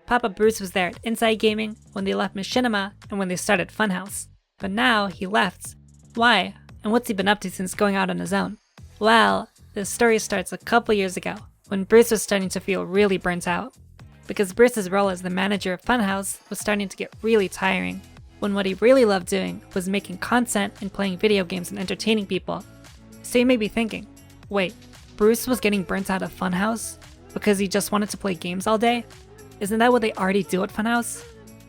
Papa Bruce was there at Inside Gaming when they left Machinima and when they started Funhaus. But now he left. Why? And what's he been up to since going out on his own? Well, the story starts a couple years ago when Bruce was starting to feel really burnt out. Because Bruce's role as the manager of Funhaus was starting to get really tiring, when what he really loved doing was making content and playing video games and entertaining people. So you may be thinking, wait, Bruce was getting burnt out of Funhaus because he just wanted to play games all day? Isn't that what they already do at Funhaus?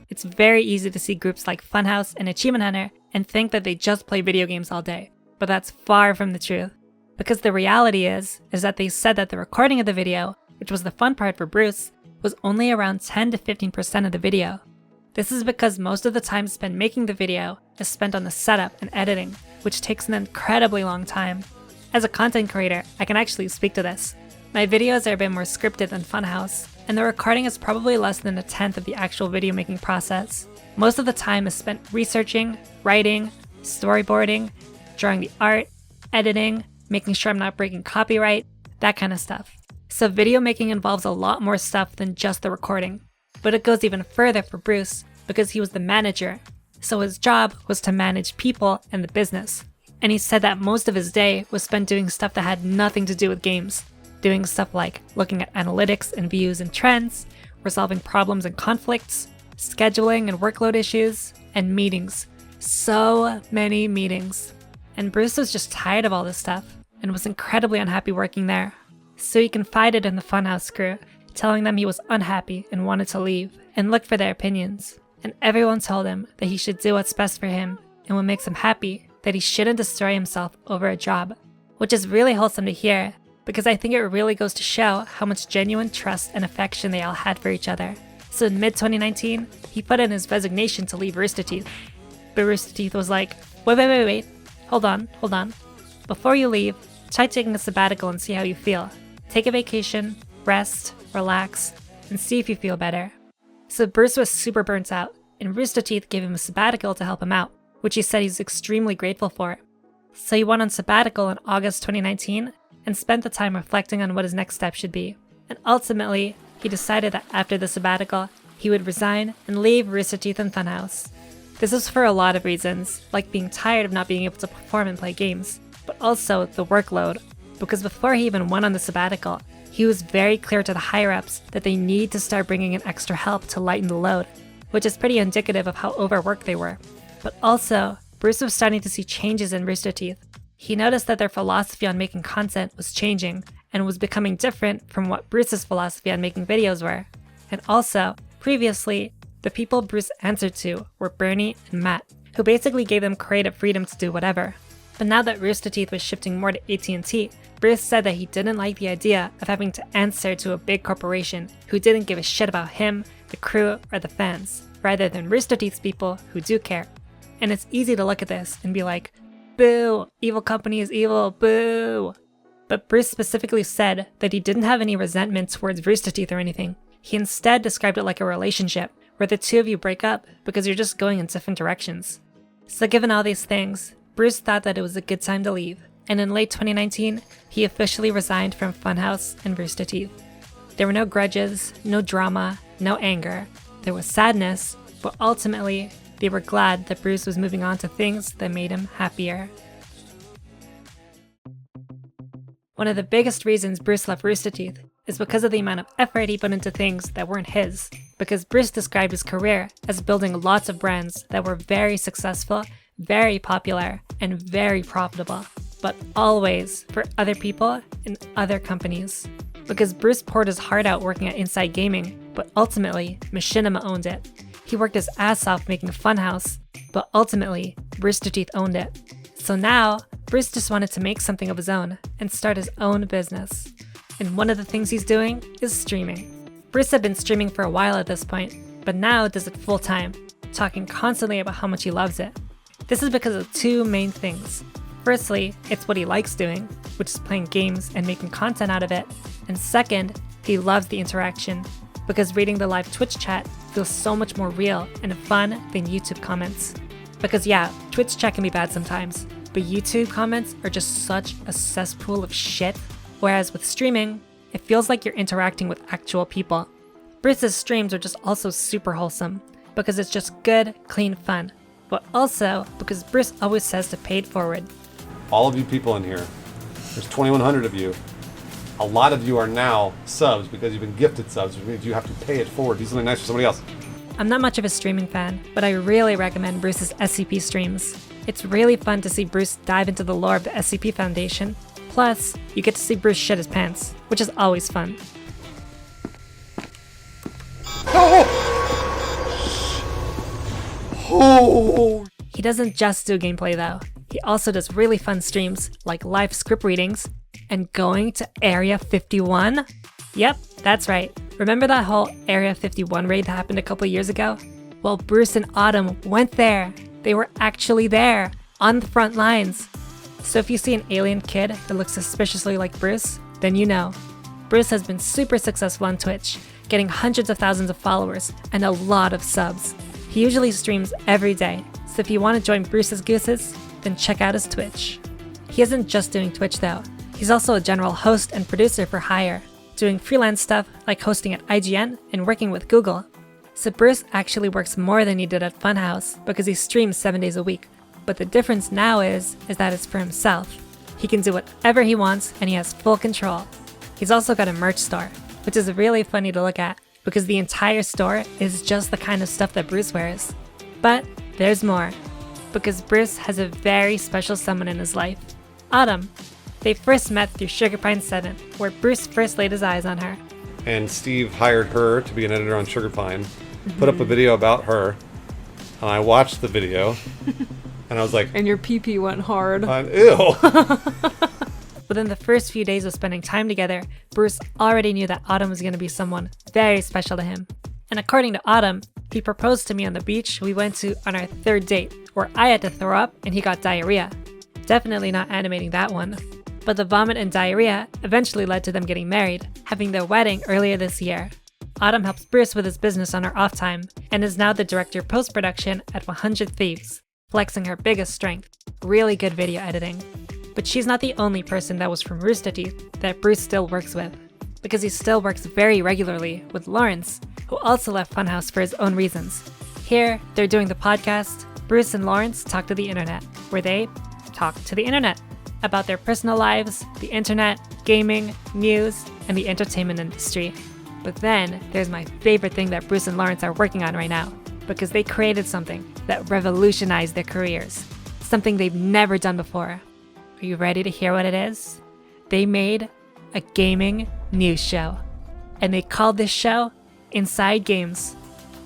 It's very easy to see groups like Funhaus and Achievement Hunter and think that they just play video games all day, but that's far from the truth. Because the reality is that they said that the recording of the video, which was the fun part for Bruce, was only around 10 to 15% of the video. This is because most of the time spent making the video is spent on the setup and editing, which takes an incredibly long time. As a content creator, I can actually speak to this. My videos are a bit more scripted than Funhaus, and the recording is probably less than a tenth of the actual video making process. Most of the time is spent researching, writing, storyboarding, drawing the art, editing, making sure I'm not breaking copyright, that kind of stuff. So video making involves a lot more stuff than just the recording. But it goes even further for Bruce because he was the manager. So his job was to manage people and the business. And he said that most of his day was spent doing stuff that had nothing to do with games. Doing stuff like looking at analytics and views and trends, resolving problems and conflicts, scheduling and workload issues, and meetings. So many meetings. And Bruce was just tired of all this stuff and was incredibly unhappy working there. So he confided in the Funhaus crew, telling them he was unhappy and wanted to leave and look for their opinions. And everyone told him that he should do what's best for him and what makes him happy, that he shouldn't destroy himself over a job. Which is really wholesome to hear, because I think it really goes to show how much genuine trust and affection they all had for each other. So in mid-2019, he put in his resignation to leave Rooster Teeth. But Rooster Teeth was like, wait, hold on. Before you leave, try taking a sabbatical and see how you feel. Take a vacation, rest, relax, and see if you feel better. So Bruce was super burnt out, and Rooster Teeth gave him a sabbatical to help him out, which he said he's extremely grateful for. So he went on sabbatical in August 2019, and spent the time reflecting on what his next step should be. And ultimately, he decided that after the sabbatical, he would resign and leave Rooster Teeth and Funhaus. This is for a lot of reasons, like being tired of not being able to perform and play games, but also the workload, because before he even went on the sabbatical, he was very clear to the higher-ups that they need to start bringing in extra help to lighten the load, which is pretty indicative of how overworked they were. But also, Bruce was starting to see changes in Rooster Teeth. He noticed that their philosophy on making content was changing and was becoming different from what Bruce's philosophy on making videos were. And also, previously, the people Bruce answered to were Bernie and Matt, who basically gave them creative freedom to do whatever. But now that Rooster Teeth was shifting more to AT&T, Bruce said that he didn't like the idea of having to answer to a big corporation who didn't give a shit about him, the crew, or the fans, rather than Rooster Teeth's people who do care. And it's easy to look at this and be like, boo, evil company is evil, boo. But Bruce specifically said that he didn't have any resentment towards Rooster Teeth or anything. He instead described it like a relationship, where the two of you break up because you're just going in different directions. So given all these things, Bruce thought that it was a good time to leave, and in late 2019, he officially resigned from Funhaus and Rooster Teeth. There were no grudges, no drama, no anger. There was sadness, but ultimately, they were glad that Bruce was moving on to things that made him happier. One of the biggest reasons Bruce left Rooster Teeth is because of the amount of effort he put into things that weren't his, because Bruce described his career as building lots of brands that were very successful, very popular, and very profitable, but always for other people and other companies. Because Bruce poured his heart out working at Inside Gaming, but ultimately, Machinima owned it. He worked his ass off making Funhaus, but ultimately, Rooster Teeth owned it. So now, Bruce just wanted to make something of his own and start his own business. And one of the things he's doing is streaming. Bruce had been streaming for a while at this point, but now does it full time, talking constantly about how much he loves it. This is because of two main things. Firstly, it's what he likes doing, which is playing games and making content out of it. And second, he loves the interaction, because reading the live Twitch chat feels so much more real and fun than YouTube comments. Because yeah, Twitch chat can be bad sometimes, but YouTube comments are just such a cesspool of shit. Whereas with streaming, it feels like you're interacting with actual people. Bruce's streams are just also super wholesome, because it's just good, clean fun. But also because Bruce always says to pay it forward. All of you people in here, there's 2,100 of you. A lot of you are now subs because you've been gifted subs, which means you have to pay it forward. Do something nice for somebody else. I'm not much of a streaming fan, but I really recommend Bruce's SCP streams. It's really fun to see Bruce dive into the lore of the SCP Foundation. Plus, you get to see Bruce shit his pants, which is always fun. He doesn't just do gameplay though. He also does really fun streams like live script readings and going to Area 51. Yep, that's right. Remember that whole Area 51 raid that happened a couple years ago? Well, Bruce and Autumn went there. They were actually there, on the front lines. So if you see an alien kid that looks suspiciously like Bruce, then you know. Bruce has been super successful on Twitch, getting hundreds of thousands of followers and a lot of subs. He usually streams every day, so if you want to join Bruce's Gooses, then check out his Twitch. He isn't just doing Twitch though. He's also a general host and producer for hire, doing freelance stuff like hosting at IGN and working with Google. So Bruce actually works more than he did at Funhaus because he streams 7 days a week. But the difference now is that it's for himself. He can do whatever he wants and he has full control. He's also got a merch store, which is really funny to look at because the entire store is just the kind of stuff that Bruce wears. But there's more, because Bruce has a very special someone in his life, Autumn. They first met through Sugar Pine 7, where Bruce first laid his eyes on her. And Steve hired her to be an editor on Sugar Pine, put up a video about her, and I watched the video, and I was like... And your pee-pee went hard. Ew! Within the first few days of spending time together, Bruce already knew that Autumn was going to be someone very special to him. And according to Autumn, he proposed to me on the beach we went to on our third date, where I had to throw up and he got diarrhea. Definitely not animating that one. But the vomit and diarrhea eventually led to them getting married, having their wedding earlier this year. Autumn helps Bruce with his business on her off time, and is now the director of post-production at 100 Thieves, flexing her biggest strength, really good video editing. But she's not the only person that was from Rooster Teeth that Bruce still works with, because he still works very regularly with Lawrence, who also left Funhaus for his own reasons. Here, they're doing the podcast, Bruce and Lawrence Talk to the Internet, where they talk to the internet about their personal lives, the internet, gaming, news, and the entertainment industry. But then, there's my favorite thing that Bruce and Lawrence are working on right now, because they created something that revolutionized their careers, something they've never done before. Are you ready to hear what it is? They made a gaming news show, and they called this show Inside Games.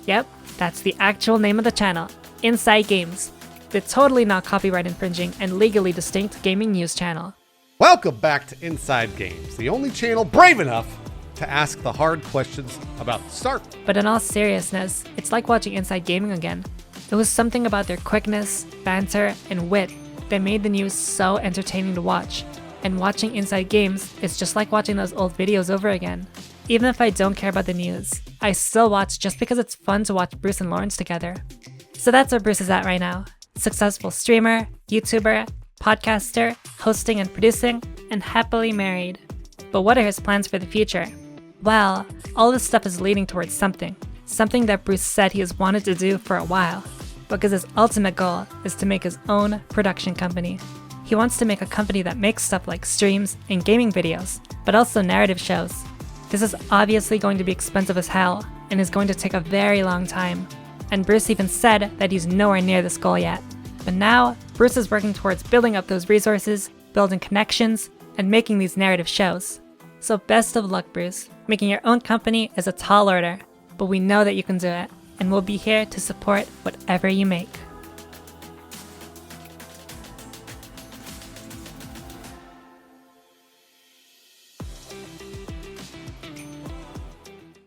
Yep, that's the actual name of the channel, Inside Games. The totally not copyright infringing and legally distinct gaming news channel. Welcome back to Inside Games, the only channel brave enough to ask the hard questions about Star. But in all seriousness, it's like watching Inside Gaming again. It was something about their quickness, banter, and wit that made the news so entertaining to watch. And watching Inside Games is just like watching those old videos over again. Even if I don't care about the news, I still watch just because it's fun to watch Bruce and Lawrence together. So that's where Bruce is at right now. Successful streamer, YouTuber, podcaster, hosting and producing, and happily married. But what are his plans for the future? Well, all this stuff is leading towards something that Bruce said he has wanted to do for a while, because his ultimate goal is to make his own production company. He wants to make a company that makes stuff like streams and gaming videos, but also narrative shows. This is obviously going to be expensive as hell, and is going to take a very long time. And Bruce even said that he's nowhere near this goal yet. But now, Bruce is working towards building up those resources, building connections, and making these narrative shows. So best of luck, Bruce. Making your own company is a tall order, but we know that you can do it, and we'll be here to support whatever you make.